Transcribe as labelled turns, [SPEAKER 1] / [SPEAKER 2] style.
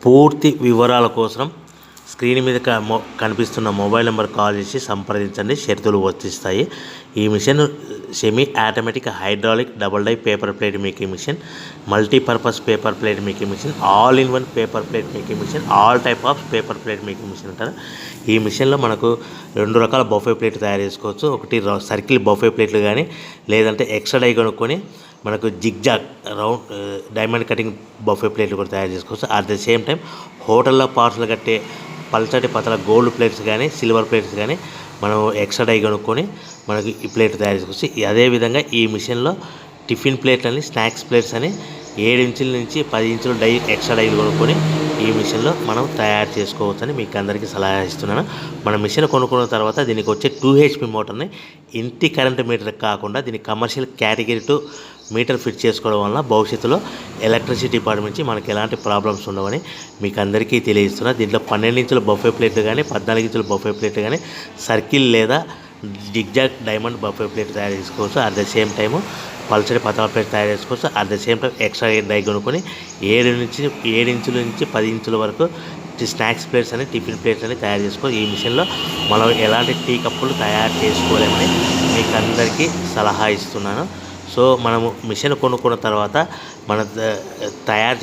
[SPEAKER 1] పూర్తి వివరాల కోసం స్క్రీన్ మీద కనిపిస్తున్న మొబైల్ నెంబర్ కాల్ చేసి సంప్రదించండి. షరతులు వర్తిస్తాయి. ఈ machine semi automatic hydraulic double die paper plate making machine, multipurpose paper plate making machine, all in one paper plate making machine, all type of paper plate making machine అంటారు. ఈ మిషన్లో మనకు 2 రకాల బఫే ప్లేట్ తయారు చేసుకోవచ్చు. ఒకటి circle buffet ప్లేట్లు కానీ, లేదంటే ఎక్స్ట్రా డై కొనుక్కొని మనకు zigzag round diamond cutting buffet ప్లేట్లు కూడా తయారు చేసుకోవచ్చు. అట్ ద సేమ్ టైం హోటల్లో పార్సల్ కట్టే పల్చటి పతల గోల్డ్ ప్లేట్స్ కానీ, సిల్వర్ ప్లేట్స్ కానీ మనం ఎక్స్ట్రా డై కొనుక్కొని మనకి ఈ ప్లేట్ తయారు చేసుకోవచ్చు. అదేవిధంగా ఈ మిషన్లో టిఫిన్ ప్లేట్లు అని, స్నాక్స్ ప్లేట్స్ అని 7 ఇంచుల నుంచి 10 ఇంచుల డై ఎక్స్ట్రా డైలు కొనుక్కొని ఈ మిషన్లో మనం తయారు చేసుకోవచ్చని మీకు అందరికీ సలహా ఇస్తున్నాను. మన మిషన్ కొనుక్కున్న తర్వాత దీనికి వచ్చే 2 HP మోటార్ని ఇంటి కరెంట్ మీటర్ కాకుండా దీనికి కమర్షియల్ కేటగిరీ 2 మీటర్ ఫిట్ చేసుకోవడం వల్ల భవిష్యత్తులో ఎలక్ట్రిసిటీ డిపార్ట్మెంట్ నుంచి మనకి ఎలాంటి ప్రాబ్లమ్స్ ఉండవని మీకు అందరికీ తెలియజేస్తున్నా. దీంట్లో 12 ఇంచుల బఫే ప్లేట్లు కానీ, 14 ఇంచుల బఫే ప్లేట్లు కానీ, సర్కిల్ లేదా జిగ్జాగ్ డైమండ్ బఫే ప్లేట్ తయారు చేసుకోవచ్చు. అట్ ద సేమ్ టైము పల్చడి పతల ప్లేట్ తయారు చేసుకోవచ్చు. At the same time extra die కొనుక్కొని 7 ఇంచుల నుంచి 10 ఇంచుల వరకు స్నాక్స్ ప్లేట్స్ అని, టిఫిన్ ప్లేట్స్ అని తయారు చేసుకోవచ్చు. ఈ మిషన్లో మనం ఎలాంటి టీ కప్పులు తయారు చేసుకోలేమని మీకు అందరికీ సలహా ఇస్తున్నాను. సో మనము మిషన్ కొనుక్కున్న తర్వాత మన తయారు